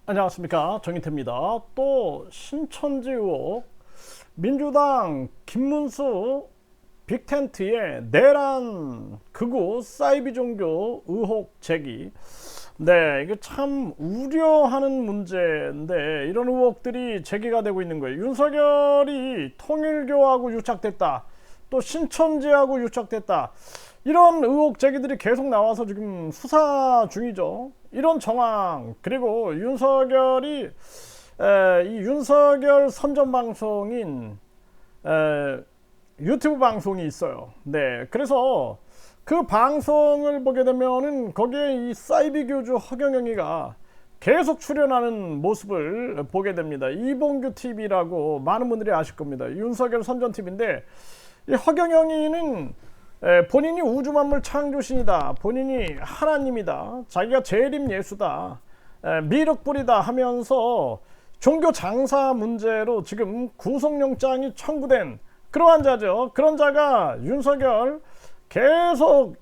안녕하십니까, 정인태입니다. 또 신천지 의혹, 민주당 김문수 빅텐트의 내란 극우 사이비 종교 의혹 제기. 네, 이게 참 우려하는 문제인데 이런 의혹들이 제기가 되고 있는 거예요. 윤석열이 통일교하고 유착됐다, 또 신천지하고 유착됐다, 이런 의혹 제기들이 계속 나와서 지금 수사 중이죠. 이런 정황, 그리고 윤석열이 이 윤석열 선전 방송인 유튜브 방송이 있어요. 네, 그래서 그 방송을 보게 되면은 거기에 이 사이비 교주 허경영이가 계속 출연하는 모습을 보게 됩니다. 이봉규 TV라고 많은 분들이 아실 겁니다. 윤석열 선전 TV인데 이 허경영이는 본인이 우주만물 창조신이다, 본인이 하나님이다, 자기가 재림 예수다, 미륵불이다 하면서 종교 장사 문제로 지금 구속영장이 청구된 그러한 자죠. 그런 자가 윤석열 계속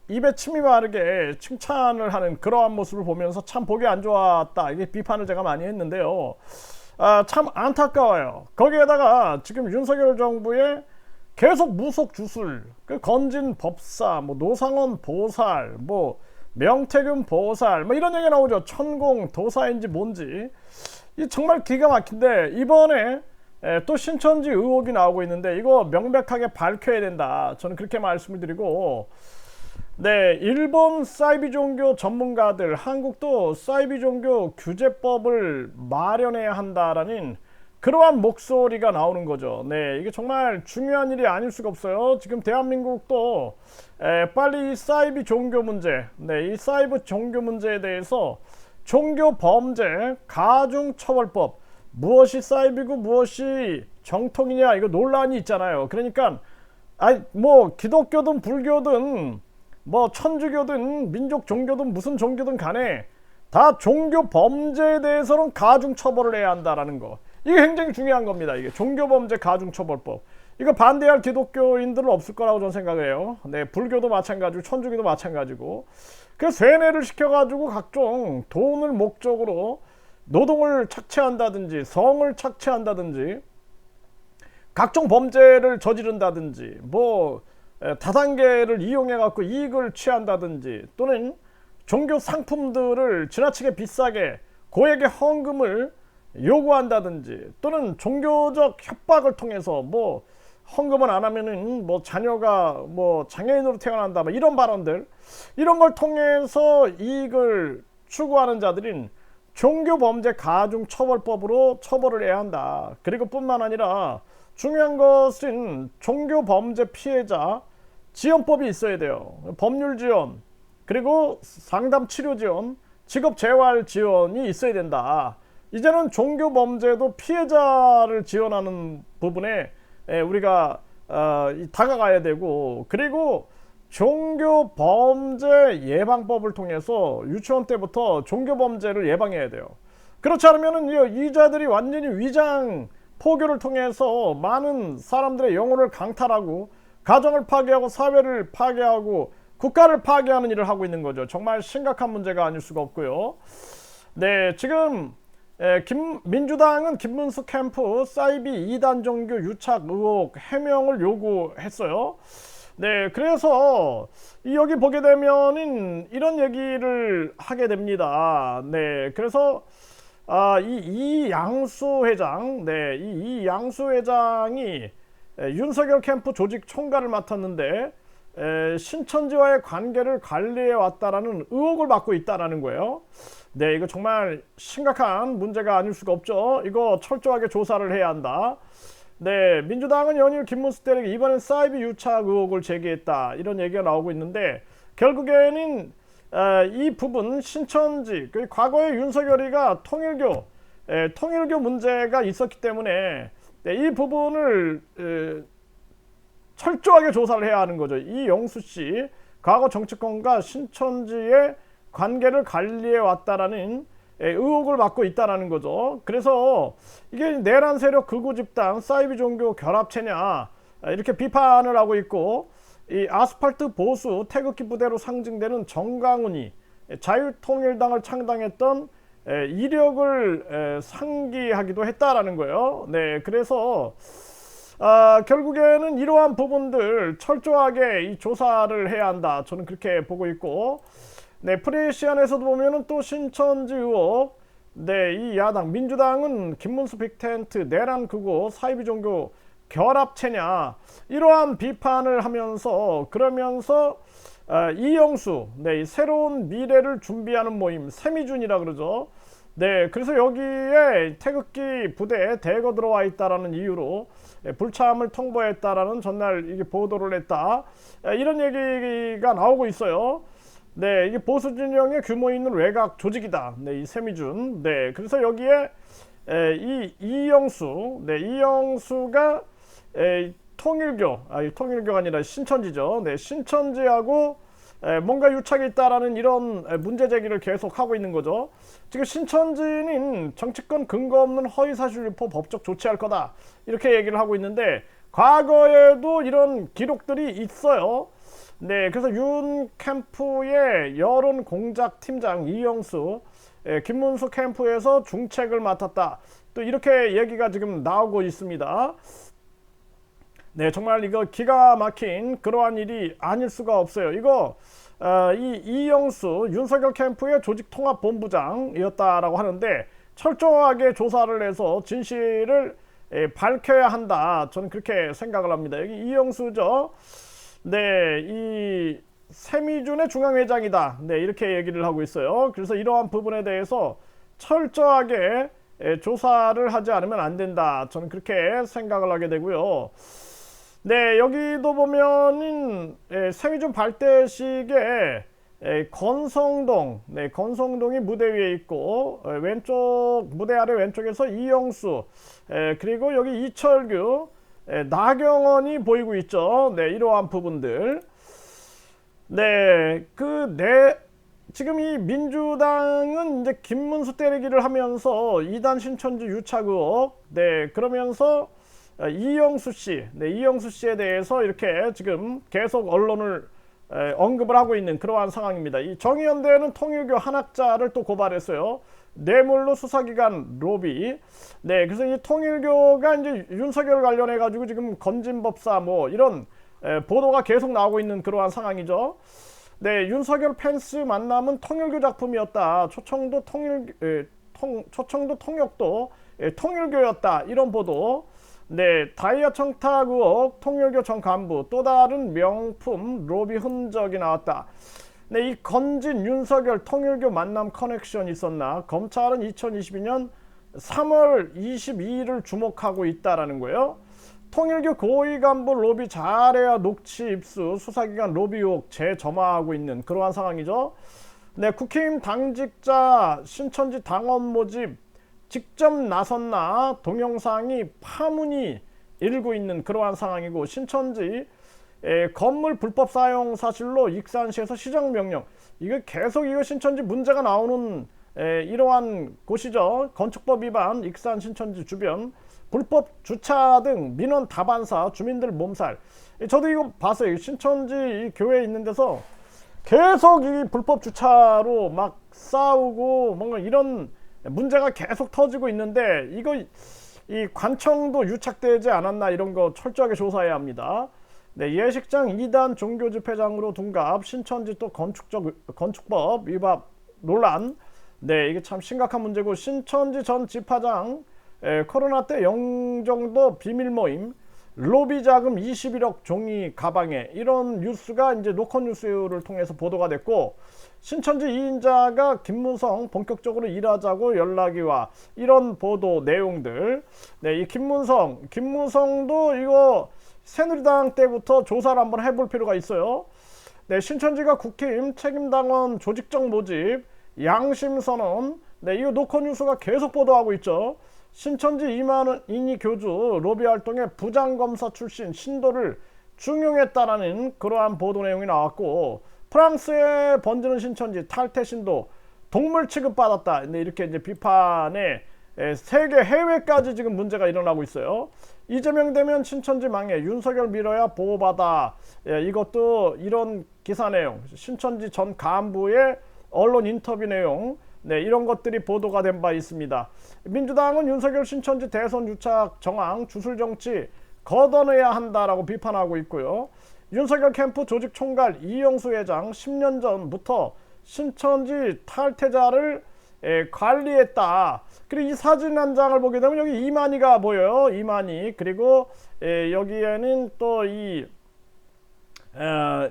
입에 침이 마르게 칭찬을 하는 그러한 모습을 보면서 참 보기 안 좋았다, 이게 비판을 제가 많이 했는데요. 참 안타까워요. 거기에다가 지금 윤석열 정부의 계속 무속 주술, 그 건진 법사, 뭐 노상원 보살, 뭐 명태균 보살, 뭐 이런 얘기 나오죠. 천공 도사인지 뭔지. 이 정말 기가 막힌데 이번에 또 신천지 의혹이 나오고 있는데 이거 명백하게 밝혀야 된다, 저는 그렇게 말씀을 드리고, 네, 일본 사이비 종교 전문가들, 한국도 사이비 종교 규제법을 마련해야 한다라는 그러한 목소리가 나오는 거죠. 네, 이게 정말 중요한 일이 아닐 수가 없어요. 지금 대한민국도 빨리 이 사이비 종교 문제, 네, 이 사이비 종교 문제에 대해서 종교 범죄 가중처벌법, 무엇이 사이비고 무엇이 정통이냐, 이거 논란이 있잖아요. 그러니까 뭐 기독교든 불교든 뭐 천주교든 민족 종교든 무슨 종교든 간에 다 종교 범죄에 대해서는 가중처벌을 해야 한다라는 거, 이게 굉장히 중요한 겁니다. 이게 종교범죄 가중처벌법, 이거 반대할 기독교인들은 없을 거라고 저는 생각을 해요. 네, 불교도 마찬가지고 천주교도 마찬가지고. 그 세뇌를 시켜가지고 각종 돈을 목적으로 노동을 착취한다든지 성을 착취한다든지 각종 범죄를 저지른다든지 뭐 다단계를 이용해 갖고 이익을 취한다든지, 또는 종교 상품들을 지나치게 비싸게 고액의 헌금을 요구한다든지, 또는 종교적 협박을 통해서 뭐 헌금을 안 하면은 뭐 자녀가 뭐 장애인으로 태어난다, 뭐 이런 발언들, 이런 걸 통해서 이익을 추구하는 자들인 종교범죄 가중처벌법으로 처벌을 해야 한다. 그리고 뿐만 아니라 중요한 것은 종교범죄 피해자 지원법이 있어야 돼요. 법률 지원, 그리고 상담 치료 지원, 직업 재활 지원이 있어야 된다. 이제는 종교범죄도 피해자를 지원하는 부분에 우리가 다가가야 되고, 그리고 종교범죄 예방법을 통해서 유치원 때부터 종교범죄를 예방해야 돼요. 그렇지 않으면 이 자들이 완전히 위장 포교를 통해서 많은 사람들의 영혼을 강탈하고 가정을 파괴하고 사회를 파괴하고 국가를 파괴하는 일을 하고 있는 거죠. 정말 심각한 문제가 아닐 수가 없고요. 네, 지금 민주당은 김문수 캠프 사이비 2단 종교 유착 의혹 해명을 요구했어요. 네, 그래서 여기 보게 되면은 이런 얘기를 하게 됩니다. 네, 그래서 이 양수 회장, 네, 이 양수 회장이 윤석열 캠프 조직 총괄을 맡았는데 신천지와의 관계를 관리해 왔다라는 의혹을 받고 있다라는 거예요. 네, 이거 정말 심각한 문제가 아닐 수가 없죠. 이거 철저하게 조사를 해야 한다. 네, 민주당은 연일 김문수 대리가 이번엔 사이비 유착 의혹을 제기했다, 이런 얘기가 나오고 있는데, 결국에는 이 부분 신천지, 과거에 윤석열이가 통일교 문제가 있었기 때문에 이 부분을 철저하게 조사를 해야 하는 거죠. 이 영수 씨 과거 정치권과 신천지의 관계를 관리해 왔다라는 의혹을 받고 있다라는 거죠. 그래서 이게 내란 세력 극우 집단 사이비 종교 결합체냐, 이렇게 비판을 하고 있고, 이 아스팔트 보수 태극기 부대로 상징되는 정강훈이 자유통일당을 창당했던 이력을 상기하기도 했다라는 거예요. 네, 그래서 결국에는 이러한 부분들 철저하게 이 조사를 해야 한다. 저는 그렇게 보고 있고, 네, 프레시안에서도 보면은 또 신천지 의혹, 네, 이 야당 민주당은 김문수 빅텐트 내란 극우 사이비 종교 결합체냐 이러한 비판을 하면서 그러면서 이영수, 네, 이 새로운 미래를 준비하는 모임 세미준이라 그러죠. 네, 그래서 여기에 태극기 부대에 대거 들어와 있다라는 이유로 불참을 통보했다라는 전날 이게 보도를 했다. 이런 얘기가 나오고 있어요. 네, 이게 보수 진영의 규모 있는 외곽 조직이다. 네, 이 세미준. 네, 그래서 여기에 이 이영수, 네, 이영수가 통일교가 아니라 신천지죠. 네, 신천지하고 뭔가 유착이 있다라는 이런 문제 제기를 계속 하고 있는 거죠. 지금 신천지는 정치권 근거 없는 허위사실 유포 법적 조치할 거다 이렇게 얘기를 하고 있는데 과거에도 이런 기록들이 있어요. 네, 그래서 윤 캠프의 여론 공작 팀장 이영수, 김문수 캠프에서 중책을 맡았다. 또 이렇게 얘기가 지금 나오고 있습니다. 네, 정말 이거 기가 막힌 그러한 일이 아닐 수가 없어요. 이거 이 이영수 윤석열 캠프의 조직통합본부장이었다라고 하는데 철저하게 조사를 해서 진실을 밝혀야 한다. 저는 그렇게 생각을 합니다. 여기 이영수죠. 네, 이 세미준의 중앙회장이다. 네, 이렇게 얘기를 하고 있어요. 그래서 이러한 부분에 대해서 철저하게 조사를 하지 않으면 안 된다. 저는 그렇게 생각을 하게 되고요. 네, 여기도 보면은 세미준 발대식에 건성동, 네, 건성동이 무대 위에 있고 왼쪽 무대 아래 왼쪽에서 이영수, 그리고 여기 이철규, 나경원이 보이고 있죠. 네, 이러한 부분들. 네, 지금 이 민주당은 이제 김문수 때리기를 하면서 이단 신천지 유착 의혹, 네, 그러면서 이영수 씨, 네, 이영수 씨에 대해서 이렇게 지금 계속 언론을 언급을 하고 있는 그러한 상황입니다. 이 정의연대는 통일교 한학자를 또 고발했어요. 뇌물로 수사기관 로비. 네, 그래서 이 통일교가 이제 윤석열 관련해 가지고 지금 건진법사 뭐 이런 보도가 계속 나오고 있는 그러한 상황이죠. 네, 윤석열 펜스 만남은 통일교 작품이었다. 초청도 통역도 통일교였다. 이런 보도. 네, 다이아 청탁 의혹 통일교 전 간부 또 다른 명품 로비 흔적이 나왔다. 네, 이 건진 윤석열 통일교 만남 커넥션 있었나? 검찰은 2022년 3월 22일을 주목하고 있다라는 거예요. 통일교 고위 간부 로비 잘해야 녹취 입수 수사기관 로비 의혹 재점화하고 있는 그러한 상황이죠. 네, 국힘 당직자 신천지 당원 모집 직접 나섰나 동영상이 파문이 일고 있는 그러한 상황이고 신천지 건물 불법 사용 사실로 익산시에서 시정명령 이거 계속 이거 신천지 문제가 나오는 이러한 곳이죠. 건축법 위반 익산 신천지 주변 불법 주차 등 민원 다반사 주민들 몸살. 저도 이거 봤어요. 신천지 이 교회에 있는 데서 계속 이 불법 주차로 막 싸우고 뭔가 이런 문제가 계속 터지고 있는데 이거 이 관청도 유착되지 않았나 이런 거 철저하게 조사해야 합니다. 네, 예식장 2단 종교집회장으로 둔갑 신천지 또 건축법 위반 논란. 네, 이게 참 심각한 문제고 신천지 전 집화장 코로나 때 영종도 비밀 모임 로비 자금 21억 종이 가방에 이런 뉴스가 이제 노컷 뉴스를 통해서 보도가 됐고 신천지 2인자가 김무성 본격적으로 일하자고 연락이 와 이런 보도 내용들. 네, 이 김무성도 이거 새누리당 때부터 조사를 한번 해볼 필요가 있어요. 네, 신천지가 국힘 책임당원 조직적 모집 양심선언. 네, 이거 노컷 뉴스가 계속 보도하고 있죠. 신천지 2만인이 교주 로비 활동에 부장검사 출신 신도를 중용했다라는 그러한 보도 내용이 나왔고 프랑스에 번지는 신천지 탈퇴 신도 동물 취급받았다. 근데 이렇게 이제 비판에 세계 해외까지 지금 문제가 일어나고 있어요. 이재명 되면 신천지 망해 윤석열 밀어야 보호받아. 이것도 이런 기사 내용 신천지 전 간부의 언론 인터뷰 내용 네, 이런 것들이 보도가 된 바 있습니다. 민주당은 윤석열 신천지 대선 유착 정황 주술 정치 걷어내야 한다라고 비판하고 있고요. 윤석열 캠프 조직 총괄 이영수 회장 10년 전부터 신천지 탈퇴자를 관리했다. 그리고 이 사진 한 장을 보게 되면 여기 이만희가 보여요. 이만희. 그리고 여기에는 또 이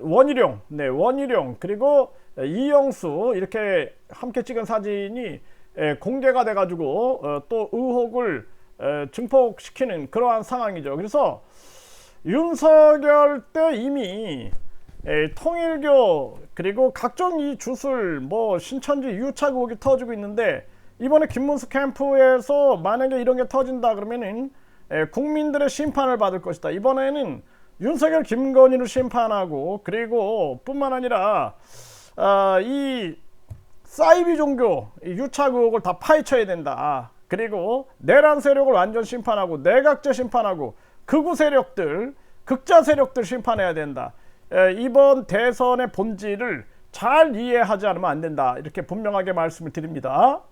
원희룡, 네, 원희룡 그리고 이영수 이렇게 함께 찍은 사진이 공개가 돼가지고 또 의혹을 증폭시키는 그러한 상황이죠. 그래서 윤석열 때 이미 통일교 그리고 각종 이 주술 뭐 신천지 유착 의혹이 터지고 있는데 이번에 김문수 캠프에서 만약에 이런 게 터진다 그러면은 국민들의 심판을 받을 것이다. 이번에는 윤석열 김건희를 심판하고 그리고 뿐만 아니라 이 사이비 종교 유착 의혹을 다 파헤쳐야 된다. 그리고 내란 세력을 완전 심판하고 내각제 심판하고 극우 세력들 극자 세력들 심판해야 된다. 이번 대선의 본질을 잘 이해하지 않으면 안 된다. 이렇게 분명하게 말씀을 드립니다.